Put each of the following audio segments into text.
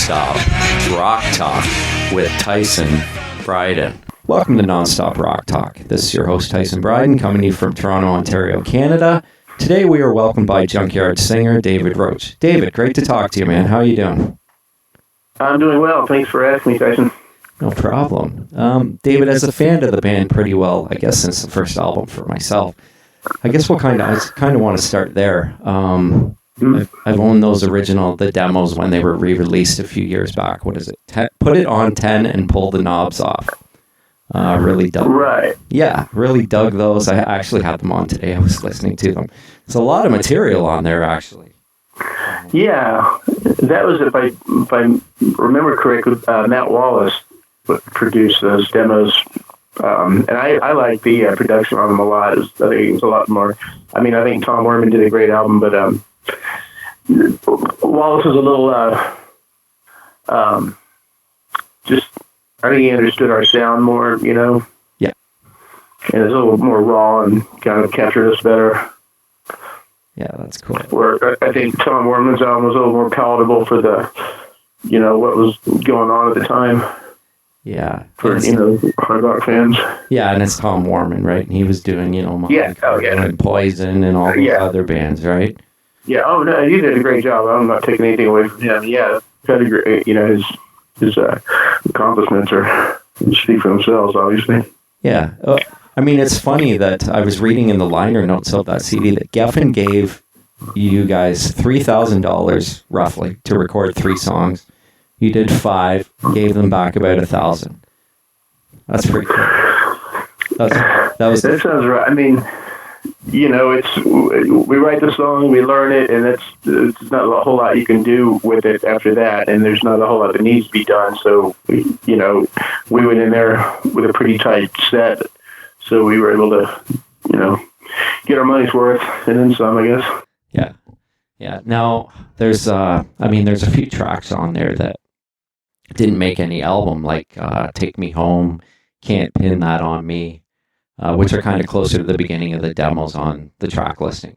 Non-Stop Rock Talk with Tyson Bryden. Welcome to Non-Stop Rock Talk. This is your host, Tyson Bryden, coming to you from Toronto, Ontario, Canada. Today we are welcomed by Junkyard singer David Roach. David, great to talk to you, man. How are you doing? I'm doing well. Thanks for asking me, Tyson. No problem. David, as a fan of the band pretty well, I guess since the first album for myself, I guess I kind of want to start there. I've owned the demos when they were re-released a few years back. What is it? Put it on 10 and pull the knobs off. Really dug. Right. Yeah, really dug those. I actually had them on today. I was listening to them. It's a lot of material on there, actually. Yeah, that was, if I remember correctly, Matt Wallace produced those demos. And I like the production on them a lot. I think it was a lot more. I mean, I think Tom Werman did a great album, but Wallace was a little just. I think he understood our sound more, you know. Yeah. And it's a little more raw and kind of captured us better. Yeah, that's cool. Where I think Tom Werman's album was a little more palatable for the, you know, what was going on at the time. Yeah. For, you know, hard rock fans. Yeah, and it's Tom Werman, right? And he was doing, you know, and Poison and all these other bands, right? Yeah, oh, no, he did a great job. I'm not taking anything away from him. Yeah, pedigree, you know, his accomplishments speak for themselves, obviously. Yeah. I mean, it's funny that I was reading in the liner notes of that CD that Geffen gave you guys $3,000 roughly to record 3 songs. You did 5, gave them back about $1,000. That's pretty cool. That sounds right. I mean, you know, we write the song, we learn it, and it's not a whole lot you can do with it after that, and there's not a whole lot that needs to be done. So, you know, we went in there with a pretty tight set, so we were able to, you know, get our money's worth and then some, I guess. Yeah, yeah. Now there's a few tracks on there that didn't make any album, like "Take Me Home," "Can't Pin That on Me." Which are kind of closer to the beginning of the demos on the track listing.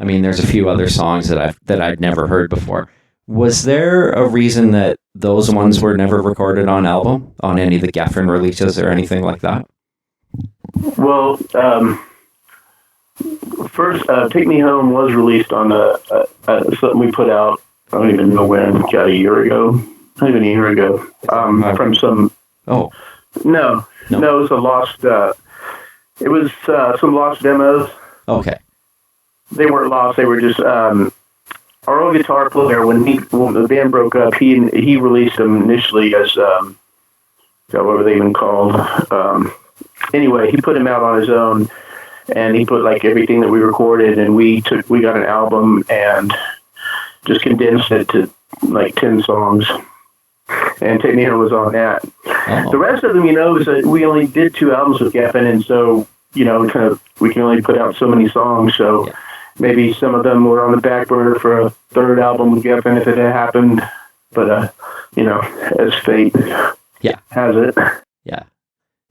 I mean, there's a few other songs that I'd never heard before. Was there a reason that those ones were never recorded on album, on any of the Geffen releases or anything like that? Well, first, "Take Me Home" was released on something we put out, I don't even know when, a year ago. Not even a year ago. From some... Oh. No, it was a lost... It was some lost demos. Okay. They weren't lost. They were just our old guitar player. When the band broke up, he released them initially as what were they even called? Anyway, he put them out on his own, and he put like everything that we recorded, and we got an album and just condensed it to like 10 songs. And "Take Me Home" was on that. Oh. The rest of them, you know, we only did 2 albums with Geffen, and so, you know, we can only put out so many songs. So maybe some of them were on the back burner for a 3rd album with Geffen if it had happened. But you know, as fate has it. Yeah,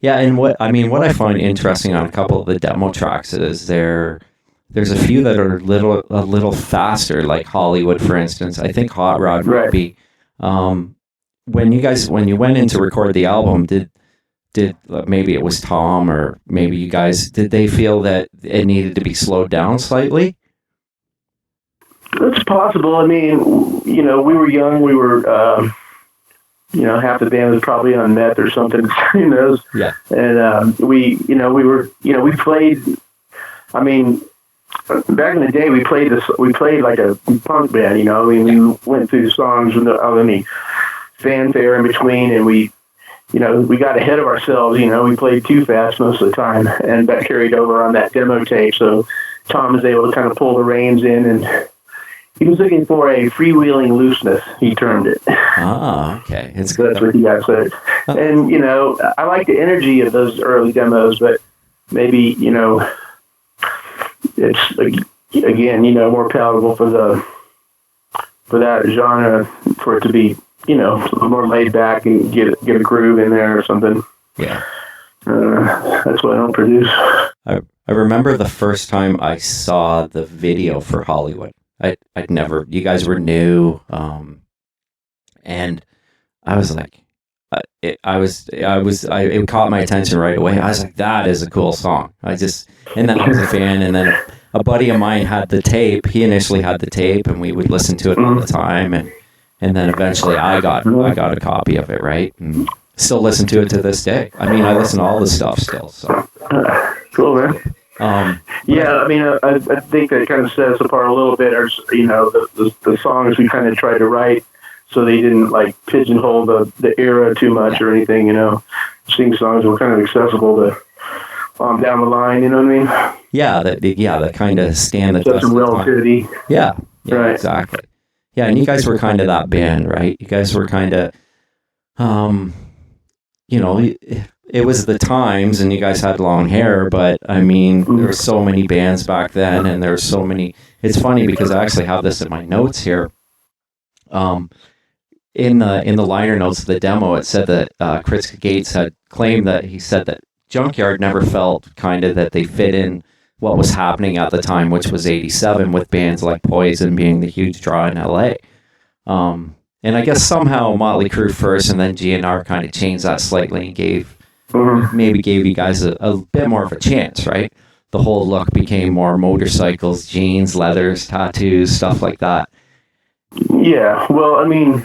yeah. And what I find interesting on a couple of the demo tracks is there's a few that are a little faster, like "Hollywood," for instance. I think "Hot Rod" would be. When you went in to record the album, did maybe it was Tom or maybe you guys, did they feel that it needed to be slowed down slightly? It's possible. I mean, you know, we were young. We were, you know, half the band was probably on meth or something. Who knows? Yeah. And we played. I mean, back in the day, we played like a punk band. You know, I mean, we went through the songs without any fanfare in between, and we got ahead of ourselves. You know, we played too fast most of the time, and that carried over on that demo tape. So Tom was able to kind of pull the reins in, and he was looking for a freewheeling looseness, he termed it. Ah, okay. That's what he got said. And, you know, I like the energy of those early demos, but maybe, you know, it's, again, you know, more palatable for that genre, for it to be, you know, a little more laid back and get a groove in there or something. Yeah. That's what I don't produce. I remember the first time I saw the video for Hollywood. I'd never, you guys were new. And I was like, it caught my attention right away. I was like, that is a cool song. And then I was a fan, and then a buddy of mine had the tape. He initially had the tape, and we would listen to it all the time, and then eventually I got a copy of it, right? And still listen to it to this day. I mean, I listen to all the stuff still. So cool, man. Yeah, I mean, I think that kind of set us apart a little bit. Or, the songs we kind of tried to write so they didn't like pigeonhole the era too much or anything. Sing songs were kind of accessible to down the line. You know what I mean? Yeah, that kind of stand the test of relativity. Yeah, right. Exactly. Yeah, and you guys were kind of that band, right? You guys were kind of, it was the times, and you guys had long hair, but I mean, there were so many bands back then, and there were so many. It's funny because I actually have this in my notes here. In the liner notes of the demo, it said that Chris Gates had claimed that he said that Junkyard never felt kind of that they fit in what was happening at the time, which was '87, with bands like Poison being the huge draw in LA. And I guess somehow Motley Crue first, and then GNR kind of changed that slightly and gave you guys a bit more of a chance, right? The whole look became more motorcycles, jeans, leathers, tattoos, stuff like that. Yeah, well, I mean,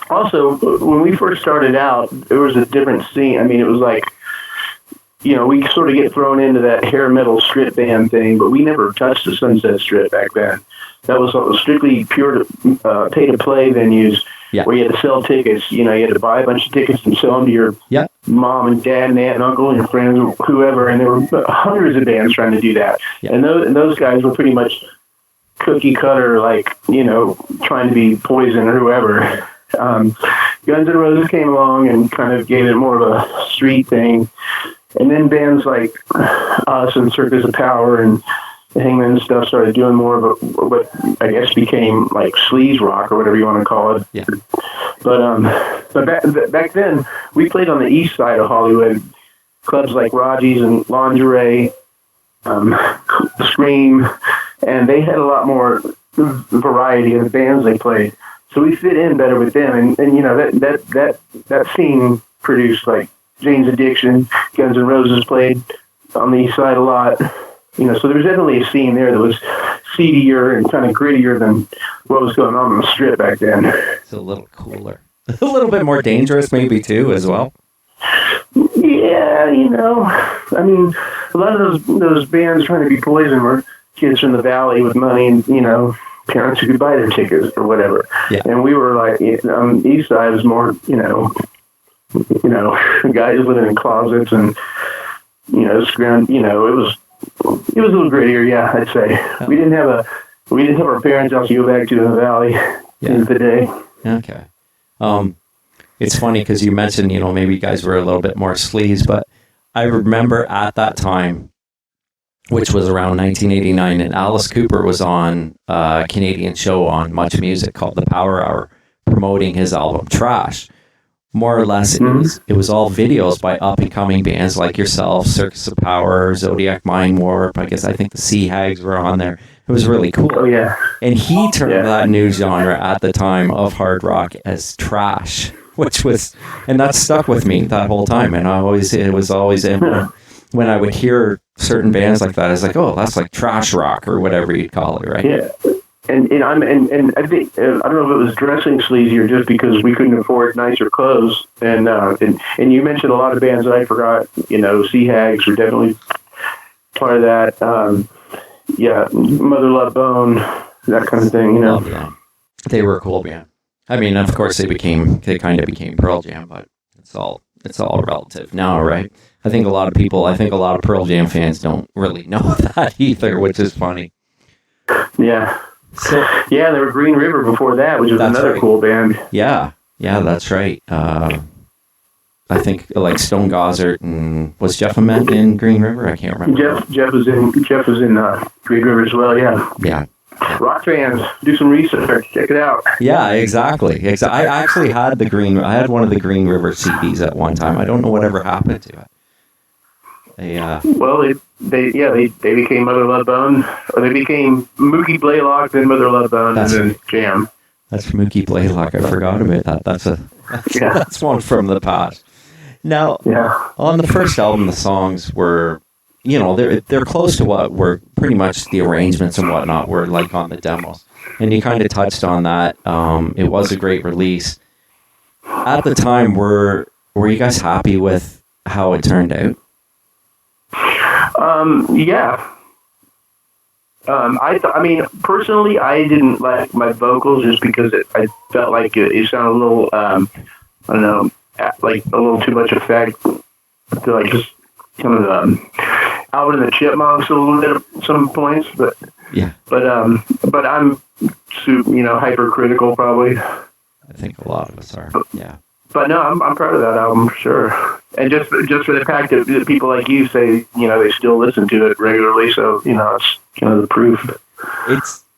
also, when we first started out, there was a different scene. I mean, it was like, we sort of get thrown into that hair metal strip band thing, but we never touched the Sunset Strip back then. That was strictly pure pay-to-play venues where you had to sell tickets. You had to buy a bunch of tickets and sell them to your mom and dad and aunt and uncle and your friends or whoever, and there were hundreds of bands trying to do that. Yeah. And those guys were pretty much cookie cutter, like, trying to be Poison or whoever. Guns N' Roses came along and kind of gave it more of a street thing. And then bands like us and Circus of Power and Hangman and stuff started doing more of what I guess became like sleaze rock or whatever you want to call it. Yeah. But back then, we played on the east side of Hollywood. Clubs like Raji's and Lingerie, Scream, and they had a lot more variety of the bands they played. So we fit in better with them, and that scene produced like Jane's Addiction, Guns N' Roses played on the east side a lot. So there's definitely a scene there that was seedier and kind of grittier than what was going on the strip back then. It's a little cooler. A little bit more dangerous maybe too as well. Yeah, I mean, a lot of those bands trying to be Poison were kids from the valley with money and, parents who could buy their tickets or whatever. Yeah. And we were like, on the east side was more, guys living in closets and, it was a little grittier, yeah, I'd say. Oh. We didn't have our parents out to go back to in the valley in the day. Okay. It's funny because you mentioned, maybe you guys were a little bit more sleaze, but I remember at that time, which was around 1989, and Alice Cooper was on a Canadian show on Much Music called The Power Hour, promoting his album Trash. More or less, it was all videos by up-and-coming bands like yourself, Circus of Power, Zodiac Mind Warp. I think the Sea Hags were on there. It was really cool. Oh, yeah. And he termed that new genre at the time of hard rock as trash, and that stuck with me that whole time. And it was always when I would hear certain bands like that, I was like, oh, that's like trash rock or whatever you'd call it, right? Yeah. And I think I don't know if it was dressing sleazier just because we couldn't afford nicer clothes. And you mentioned a lot of bands that I forgot. Sea Hags were definitely part of that. Mother Love Bone, that kind of thing. Love them. They were a cool band. I mean, of course, they kind of became Pearl Jam, but it's all relative now, right? I think a lot of Pearl Jam fans don't really know that either, which is funny. Yeah. So, there were Green River before that, which was another cool band. Yeah, that's right. I think like Stone Gossard and was Jeff Ament in Green River? I can't remember. Jeff was in Green River as well. Yeah. Yeah. Rock fans, do some research. Check it out. Yeah, exactly. I actually had one of the Green River CDs at one time. I don't know whatever happened to it. They became Mother Love Bone, or they became Mookie Blaylock, then Mother Love Bone, and then Jam. That's Mookie Blaylock. I forgot about that. Yeah. That's one from the past. Now, Yeah. on the first album, the songs were, they're close to what were pretty much the arrangements and whatnot were like on the demos. And you kind of touched on that. It was a great release. At the time, were you guys happy with how it turned out? Yeah. I mean, personally, I didn't like my vocals just because I felt like it sounded a little, I don't know, like a little too much effect. I feel like just kind of Alvin and the Chipmunks a little bit at some points, but I'm hypercritical probably. I think a lot of us are. Yeah. But no, I'm proud of that album for sure. And just for the fact that people like you say, they still listen to it regularly, so it's kind of the proof.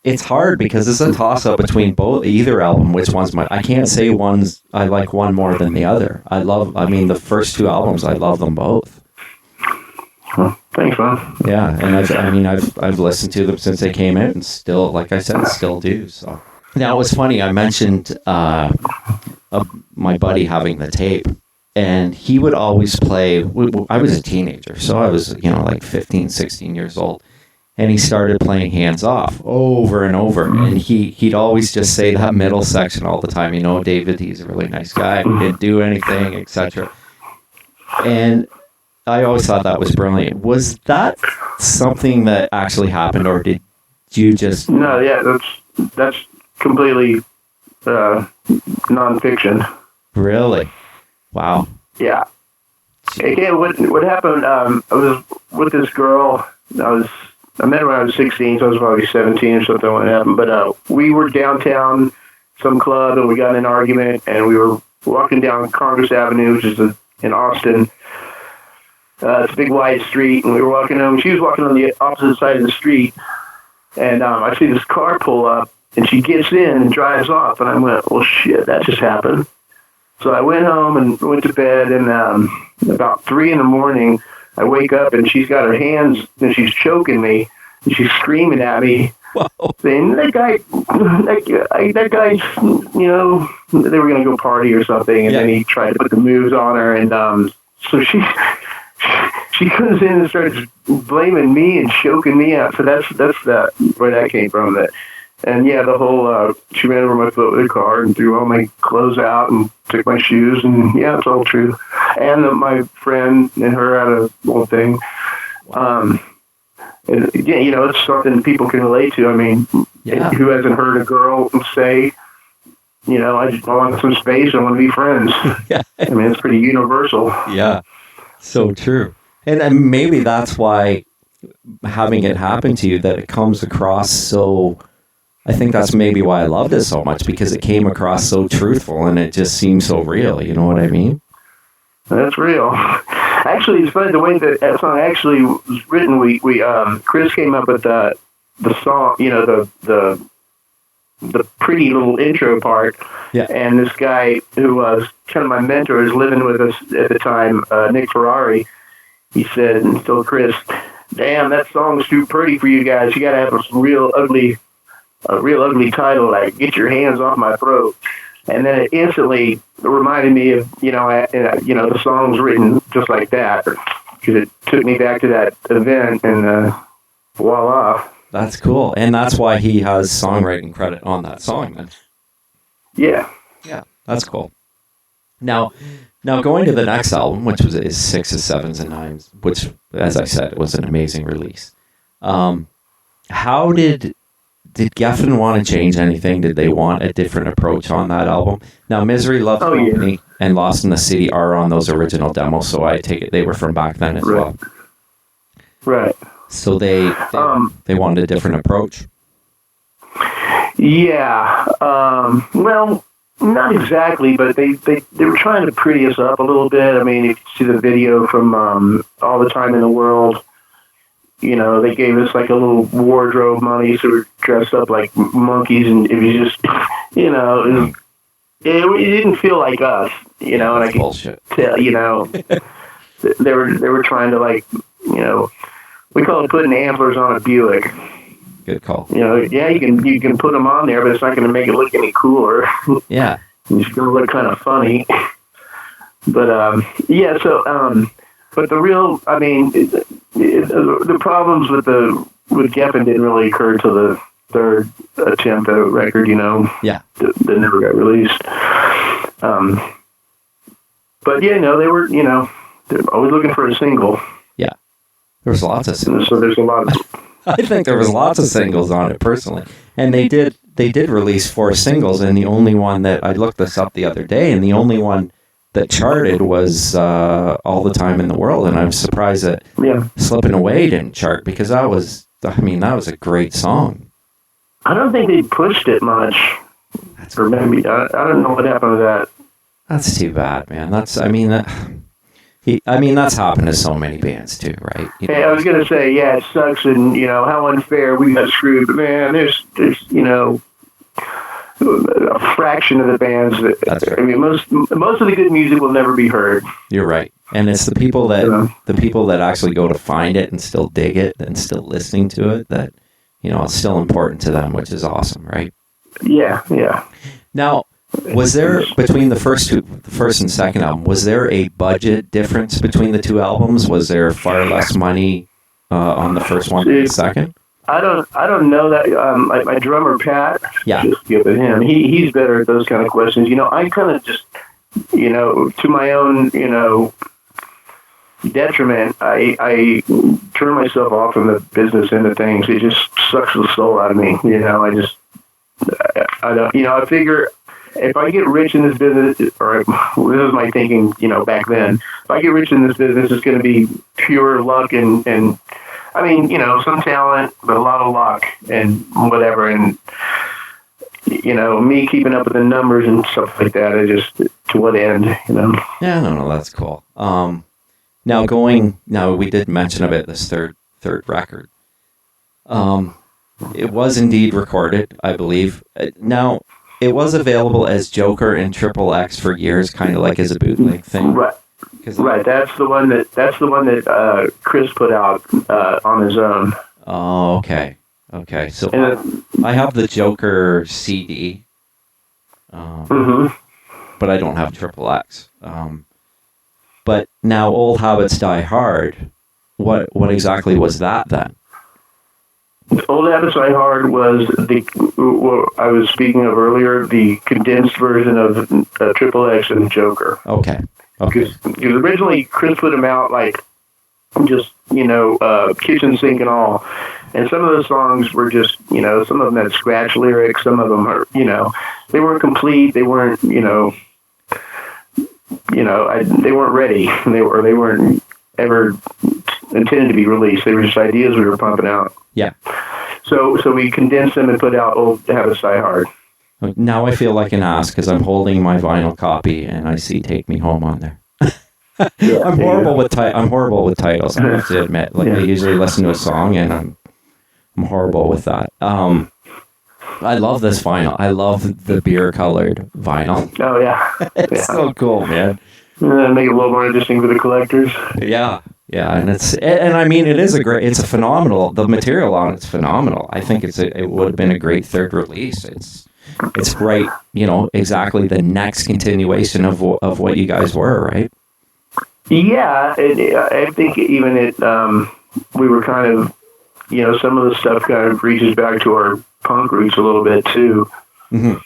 It's hard because it's a toss up between either album. Which one's I can't say I like one more than the other. The first two albums, I love them both. Well, thanks, man. Yeah, and I've listened to them since they came out, and still, like I said, still do. So now it was funny. I mentioned my buddy having the tape, and he would always play. I was a teenager, so I was like 15, 16 years old. And he started playing Hands Off over and over. And he'd always just say that middle section all the time. David, he's a really nice guy. We didn't do anything, etc. And I always thought that was brilliant. Was that something that actually happened, or did you just... No, yeah, that's completely nonfiction. Really? Wow. Yeah. Again, what happened, I was with this girl. I met her when I was 16, so I was probably 17 or something when it happened. But we were downtown, some club, and we got in an argument, and we were walking down Congress Avenue, which is in Austin. It's a big wide street, and we were walking home. She was walking on the opposite side of the street, and I see this car pull up, and she gets in and drives off, and I went, well, shit, that just happened. So I went home and went to bed, and about 3 in the morning, I wake up and she's got her hands and she's choking me and she's screaming at me, saying, that guy, they were going to go party or something. And then he tried to put the moves on her. And so she comes in and starts blaming me and choking me out. So that's where that came from. And yeah, the whole, she ran over my foot with her car and threw all my clothes out and took my shoes, and yeah, it's all true. And my friend and her had a little thing. And, yeah, it's something people can relate to. I mean, who hasn't heard a girl say, I want some space, I want to be friends. Yeah. I mean, it's pretty universal. Yeah, so true. And maybe that's why having it happen to you, that it comes across so... I think that's maybe why I loved it so much, because it came across so truthful and it just seemed so real. You know what I mean? That's real. Actually, it's funny the way that song actually was written. We Chris came up with the song, the pretty little intro part. Yeah. And this guy who was kind of my mentor, was living with us at the time, Nick Ferrari. He said, and told Chris, "Damn, that song's too pretty for you guys. You got to have a real ugly title, like Get Your Hands Off My Throat." And then it instantly reminded me of, the song's written just like that, because it took me back to that event, and voila. That's cool. And that's why he has songwriting credit on that song then. Yeah. Yeah, that's cool. Now going to the next album, which was his 6s, 7s, and 9s, which, as I said, was an amazing release. How did Geffen want to change anything? Did they want a different approach on that album? Now, Misery Loves Company and Lost in the City are on those original demos, so I take it they were from back then as well. Right. So they wanted a different approach. Yeah. Well, not exactly, but they were trying to pretty us up a little bit. I mean, if you see the video from All the Time in the World, they gave us like a little wardrobe money, so we were dressed up like monkeys, and it was just, it didn't feel like us, and I could bullshit. tell, they were trying to, like, we call it putting antlers on a Buick. Good call. Yeah, you can put them on there, but it's not going to make it look any cooler. Yeah. He's going to look kind of funny. But, yeah, so, but the real, I mean, the problems with Geffen didn't really occur till the third attempt at a record, Yeah. that never got released. But, yeah, they were, they're always looking for a single. Yeah. There was lots of singles. So there's a lot of... I think there was lots of singles on it, personally. And they did release 4 singles, and the only one that, I looked this up the other day, and the only one that charted was All the Time in the World, and I'm surprised that Slipping Away didn't chart, because that was a great song. I don't think they pushed it much. Or maybe, I don't know what happened with that. That's too bad, man. That's happened to so many bands too, right? Hey, I was going to say, yeah, it sucks, and, how unfair we got screwed, but man, there's a fraction of the bands that, that's right. I mean, most of the good music will never be heard. You're right. And it's the people that actually go to find it and still dig it and still listening to it that, it's still important to them, which is awesome, right? Yeah, yeah. Now, was there, between the first and second album, was there a budget difference between the 2 albums? Was there far less money on the first one than the second? I don't know that. My drummer Pat, yeah, just give it him. He's better at those kind of questions. I kind of just, to my own, detriment, I turn myself off from the business end of things. It just sucks the soul out of me. I don't. I figure if I get rich in this business, or this is my thinking, back then. If I get rich in this business, it's going to be pure luck and I mean, some talent, but a lot of luck and whatever. And, me keeping up with the numbers and stuff like that, to what end, Yeah, no, that's cool. Now we did mention about this third record. It was indeed recorded, I believe. Now, it was available as Joker and Triple X for years, kind of like as a bootleg thing. Right. Right, that's the one that Chris put out on his own. Oh, okay. So I have the Joker CD, but I don't have Triple X. But now, Old Habits Die Hard. What exactly was that then? Old Habits Die Hard was what I was speaking of earlier, the condensed version of Triple X and Joker. Okay. Because originally Chris put them out like just, kitchen sink and all. And some of those songs were just, some of them had scratch lyrics. Some of them are, they weren't complete. They weren't, they weren't ready. They weren't ever intended to be released. They were just ideas we were pumping out. Yeah. So we condensed them and put out Old Habits Die Hard. Now I feel like an ass because I'm holding my vinyl copy and I see "Take Me Home" on there. I'm horrible with titles. I have to admit. I usually listen to a song and I'm horrible with that. I love this vinyl. I love the beer colored vinyl. Oh yeah, it's so cool, man. Make it a little more interesting for the collectors. Yeah, and I mean it's a phenomenal. The material on it's phenomenal. I think it would have been a great third release. It's right, exactly the next continuation of what you guys were, right? Yeah, I think even we were kind of, some of the stuff kind of reaches back to our punk roots a little bit too. Mm-hmm.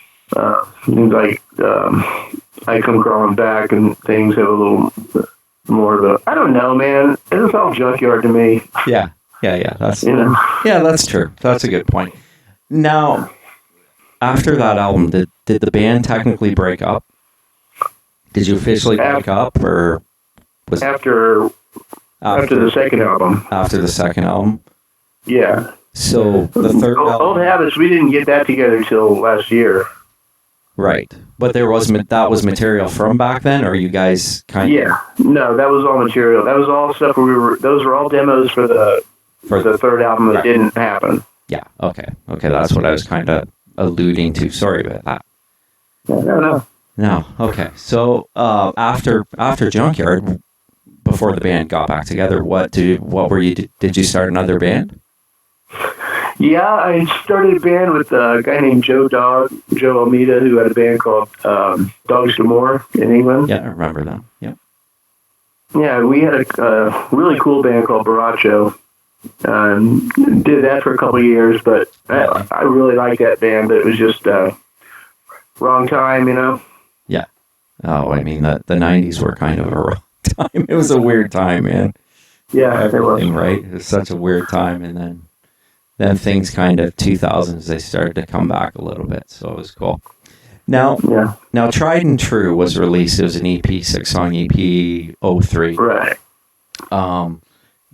I Come Crawling Back and things have a little more of a, I don't know, man. It's all Junkyard to me. Yeah. That's that's true. That's a good point. Now, after that album, did the band technically break up? Did you officially break up, or was after the second album? After the second album, yeah. So the third album, Old Habits, we didn't get that together until last year. Right, but that was material from back then, or you guys kind of? Yeah, no, that was all material. That was all stuff those were all demos for the third album that didn't happen. Yeah. Okay. That's what I was kind of alluding to. Sorry about that. No. Okay. So after Junkyard, before the band got back together, what were you? Did you start another band? Yeah, I started a band with a guy named Joe Almeida, who had a band called Dogs D'Amour in England. Yeah, I remember that. Yeah. Yeah, we had a really cool band called Baracho. Did that for a couple of years, but I really liked that band, but it was just wrong time, Yeah. Oh, I mean, the 90s were kind of a wrong time. It was a weird time, man. Yeah, everything, it was. Right? It was such a weird time, and then things kind of 2000s, they started to come back a little bit, so it was cool. Now, Tried and True was released. It was an EP, 6-song EP, 03. Right.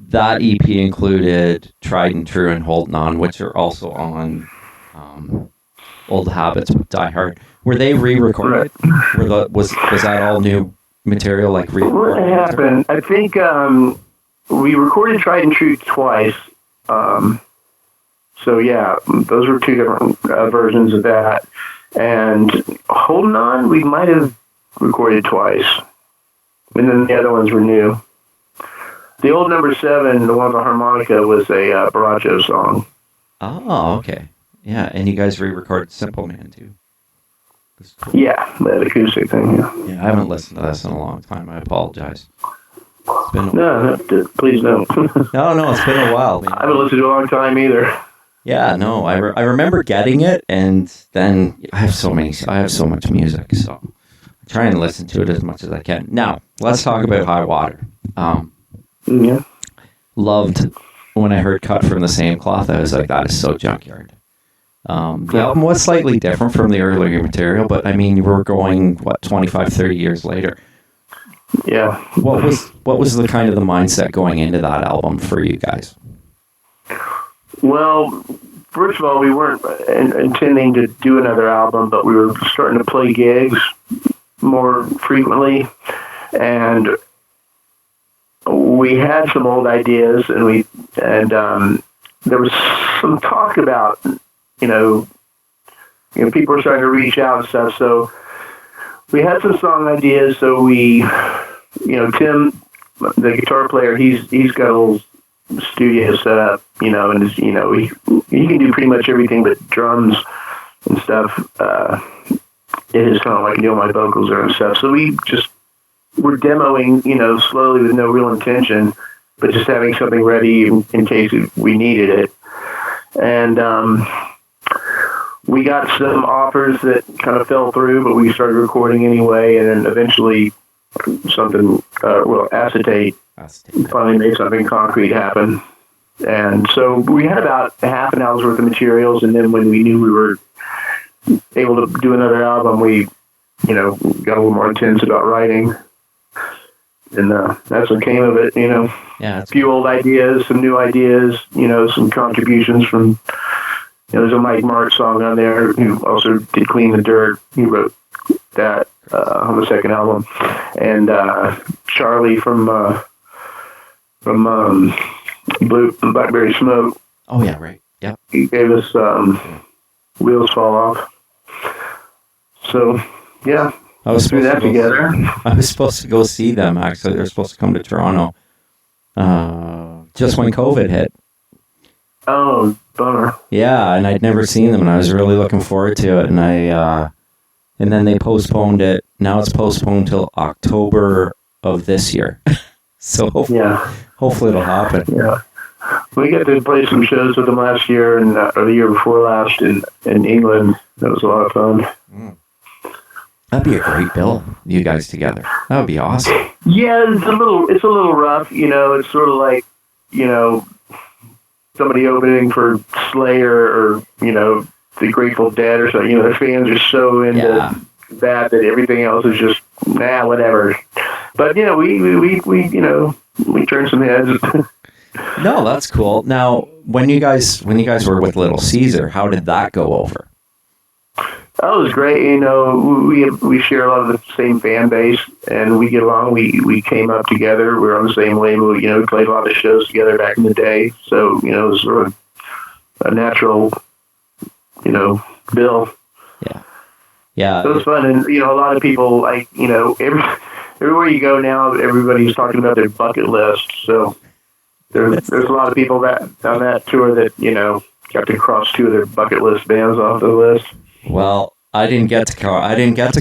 That EP included Tried and True and Holding On, which are also on Old Habits with Die Hard. Were they re-recorded? Right. Was that all new material? Like what happened? I think we recorded Tried and True twice. So yeah, those were two different versions of that. And Holding On, we might have recorded twice. And then the other ones were new. The old number 7, the one with the harmonica, was a Baracho song. Oh, okay. Yeah, and you guys re-recorded Simple Man, too. Cool. Yeah, that acoustic thing, yeah. Yeah, I haven't listened to this in a long time. I apologize. It's been no, please don't. No, it's been a while. I haven't listened to it in a long time either. Yeah, no, I remember getting it, and then I have so much music, so I try and listen to it as much as I can. Now, let's talk about High Water. Yeah. Loved when I heard Cut from the Same Cloth. I was like, that is so Junkyard. The album was slightly different from the earlier material, but I mean, we're going 25, 30 years later. Yeah. What was the kind of the mindset going into that album for you guys? Well, first of all, we weren't intending to do another album, but we were starting to play gigs more frequently, and we had some old ideas, and there was some talk about, people were starting to reach out and stuff. So we had some song ideas. So we, Tim, the guitar player, he's got a little studio set up, and he can do pretty much everything but drums and stuff. It is kind of like my vocals and stuff. So we just were demoing, slowly with no real intention, but just having something ready in case we needed it. And we got some offers that kind of fell through, but we started recording anyway, and then eventually something, Acetate finally made something concrete happen. And so we had about half an hour's worth of materials, and then when we knew we were able to do another album, we, got a little more intense about writing. And that's what came of it, Yeah, a few old ideas, some new ideas, some contributions from, there's a Mike Mark song on there who also did Clean the Dirt. He wrote that on the second album. And Charlie from Blackberry Smoke. Oh, yeah, right. Yeah. He gave us Wheels Fall Off. So, yeah. I was do that together. I was supposed to go see them, actually. They were supposed to come to Toronto just when COVID hit. Oh, bummer. Yeah, and I'd never seen them, and I was really looking forward to it. And and then they postponed it. Now it's postponed till October of this year. So hopefully it'll happen. Yeah, we got to play some shows with them last year and or the year before last in England. That was a lot of fun. Mm. That'd be a great bill, you guys together. That would be awesome. Yeah, it's a little rough, It's sort of like, somebody opening for Slayer or, the Grateful Dead or something. The fans are so into that everything else is just whatever. But we turned some heads. No, that's cool. Now, when you guys were with Little Caesar, how did that go over? That was great. We share a lot of the same fan base, and we get along. We came up together. We were on the same label. We played a lot of shows together back in the day. So, it was sort of a natural, bill. Yeah. Yeah. So it was fun. And, a lot of people, everywhere you go now, everybody's talking about their bucket list. So there's a lot of people that on that tour that, got to cross 2 of their bucket list bands off the list. Well, I didn't get to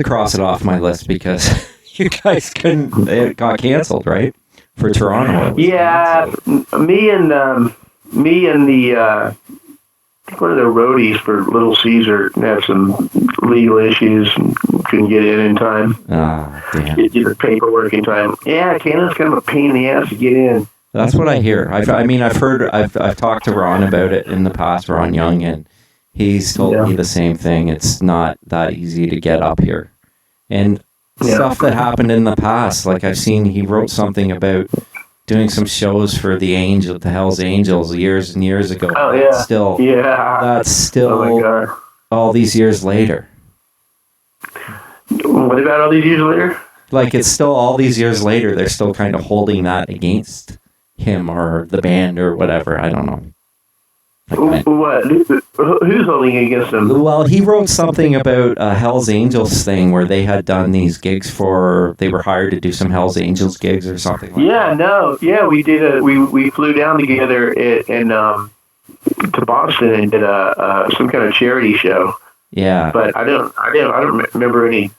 cross it off my list because you guys couldn't. It got canceled, right? For Toronto. Yeah, me and the one of the roadies for Little Caesar had some legal issues and couldn't get in time. Ah, damn. Get the paperwork in time. Yeah, Canada's kind of a pain in the ass to get in. That's what I hear. I've talked to Ron about it in the past, Ron Young, and he's told me the same thing. It's not that easy to get up here. And stuff that happened in the past, like I've seen he wrote something about doing some shows for the Hell's Angels years and years ago. Oh, yeah. That's still oh my God. All these years later. What about all these years later? Like, it's still all these years later, they're still kind of holding that against him or the band or whatever. I don't know. What? Who's holding it against him? Well, he wrote something about a Hell's Angels thing where they had done these gigs they were hired to do some Hell's Angels gigs or something like that. Yeah, we did we flew down together to Boston and did some kind of charity show. Yeah. But I don't remember any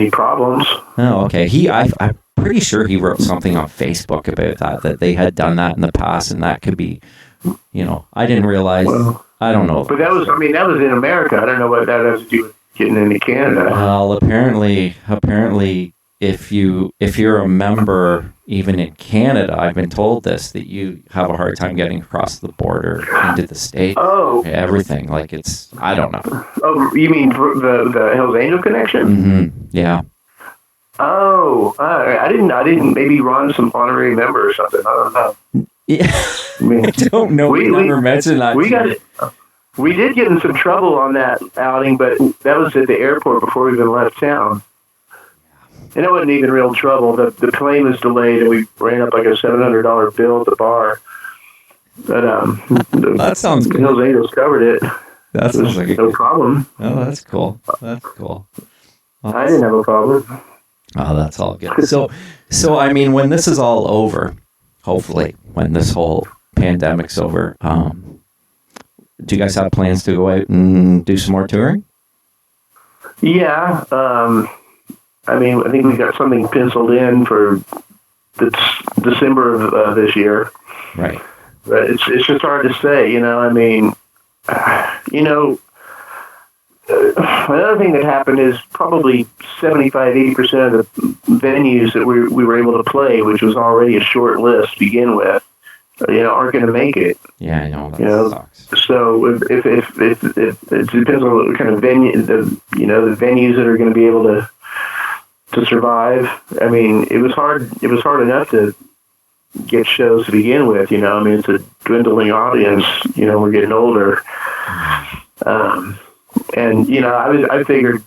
problems. Oh, okay. I'm pretty sure he wrote something on Facebook about that they had done that in the past, and that could be, I didn't realize. Well, I don't know. But that was in America. I don't know what that has to do with getting into Canada. Well, apparently, if you're a member, even in Canada, I've been told this, that you have a hard time getting across the border into the States. Oh. Everything. Like, I don't know. Oh, you mean the Hells Angel connection? Mm-hmm. Yeah. Oh, I didn't. Maybe Ron's some honorary member or something. I don't know. Yeah. I don't know. We never mentioned that. We did get in some trouble on that outing, but that was at the airport before we even left town. And it wasn't even real trouble. The plane was delayed, and we ran up like a $700 bill at the bar. But that sounds good. Hells Angels covered it. That sounds like no problem. Oh, that's cool. That's cool. Well, I didn't have a problem. Oh, that's all good. So I mean, when this is all over, hopefully, when this whole pandemic's over, do you guys have plans to go out and do some more touring? Yeah. I think we got something penciled in for December of this year. Right. But it's just hard to say, another thing that happened is probably 75-80% of the venues that we were able to play, which was already a short list to begin with, aren't going to make it. Yeah, I know. That sucks. So if it depends on what kind of venue, the venues that are going to be able to survive. I mean, it was hard enough to get shows to begin with. It's a dwindling audience. We're getting older. And I figured,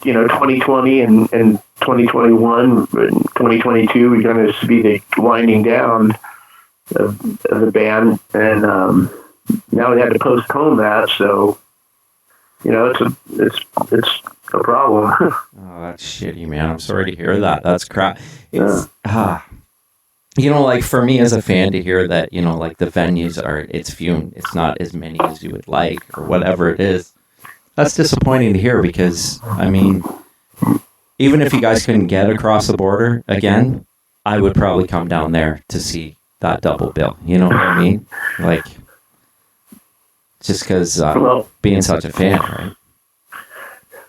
2020 and 2021 and 2022 we're going to be the winding down of the band, and now we had to postpone that. So, it's a problem. Oh, that's shitty, man. I'm sorry to hear that. That's crap. It's like for me as a fan to hear that, like the venues it's few, it's not as many as you would like or whatever it is. That's disappointing to hear because, I mean, even if you guys couldn't get across the border again, I would probably come down there to see that double bill. You know what I mean? Like, just because being such a fan, right?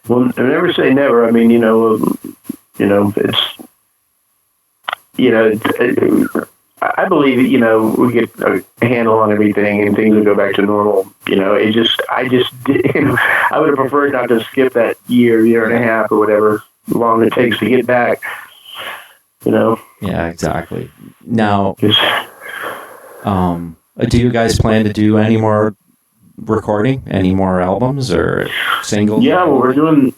Well, never say never. I mean, it's, I believe, we get a handle on everything and things will go back to normal. I would have preferred not to skip that year and a half or whatever long it takes to get back, Yeah, exactly. Now, do you guys plan to do any more recording, any more albums or singles? Yeah, well, we're doing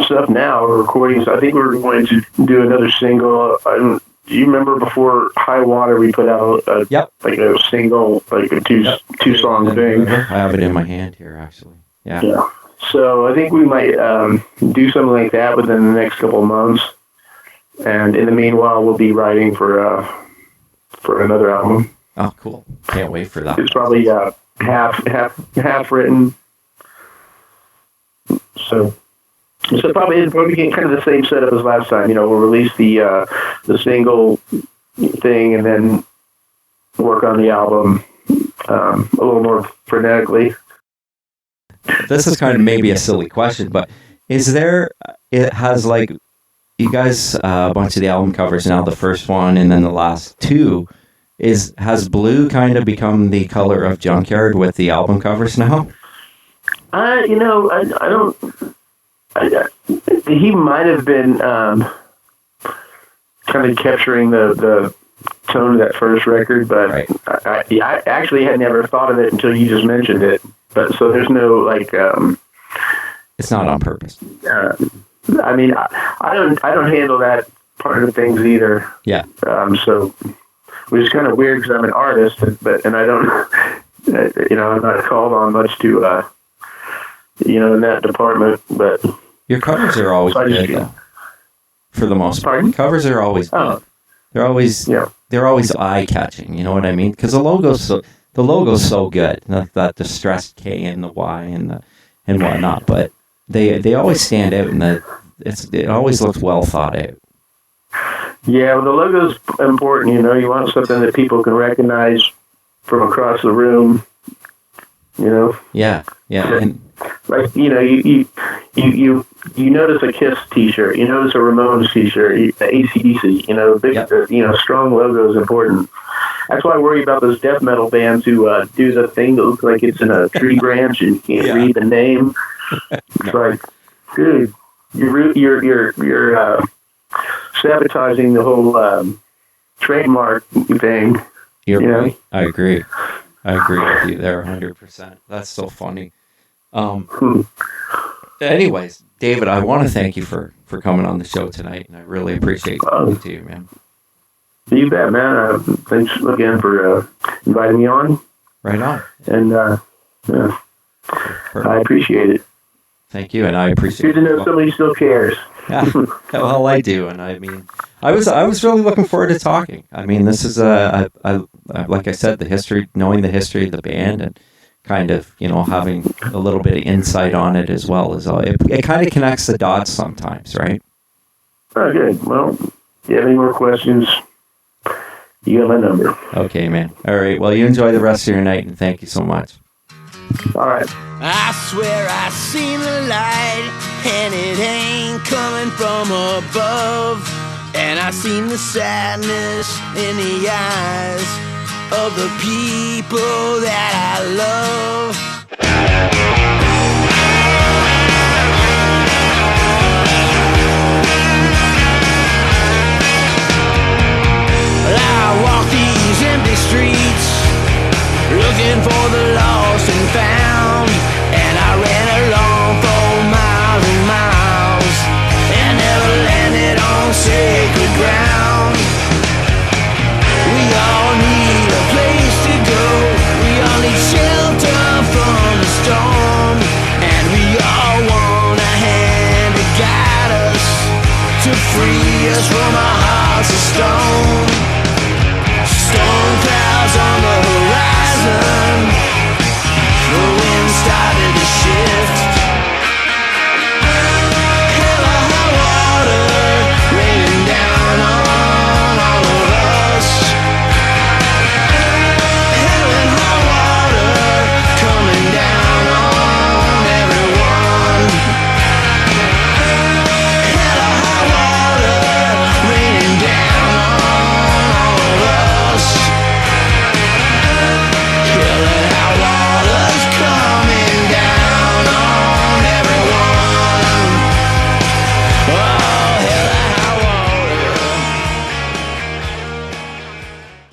stuff now. We're recording. So I think we're going to do another single. Do you remember before High Water we put out a single, like a two song thing? I have it in my hand here, actually. Yeah. So I think we might do something like that within the next couple of months. And in the meanwhile, we'll be writing for another album. Oh, cool. Can't wait for that. It's probably half written. So probably kind of the same setup as last time. We'll release the single thing and then work on the album a little more frenetically. This is kind of maybe a silly question, but it has like, you guys, a bunch of the album covers now, the first one and then the last two, has blue kind of become the color of Junkyard with the album covers now? I don't. He might have been kind of capturing the tone of that first record, but right. I actually had never thought of it until you just mentioned it. But so there's no like. It's not on purpose. I mean, I don't handle that part of things either. Yeah. So, which is kind of weird because I'm an artist, and I don't, I'm not called on much to, in that department. But your covers are always good, though, for the most part. Pardon? Covers are always good. They're always eye catching. You know what I mean? Because the logo's so good. That distressed K and the Y and whatnot, but. They always stand out, and it always looks well thought out. Yeah, well, the logo's important. You want something that people can recognize from across the room. Yeah, and like you notice a Kiss T-shirt, you notice a Ramones T-shirt, AC/DC. Big, strong logo is important. That's why I worry about those death metal bands who do the thing that looks like it's in a tree branch and you can't read the name. It's like, dude, you're sabotaging the whole trademark thing. You're right. I agree with you there 100%. That's so funny. Anyways, David, I want to thank you for coming on the show tonight, and I really appreciate talking to you, man. You bet, man. Thanks again for inviting me on. Right on. And I appreciate it. Thank you, and I appreciate it. Good to know somebody still cares. Yeah, well, I do, and I mean, I was really looking forward to talking. I mean, this is like I said, knowing the history of the band, and kind of having a little bit of insight on it as well as it kind of connects the dots sometimes, right? Oh, good. Well, if you have any more questions, you got my number. Okay, man. All right. Well, you enjoy the rest of your night, and thank you so much. All right. I swear I seen the light, and it ain't coming from above. And I seen the sadness in the eyes of the people that I love. I walk these empty streets, looking for the lost and found, and I ran along for miles and miles, and never landed on sacred ground.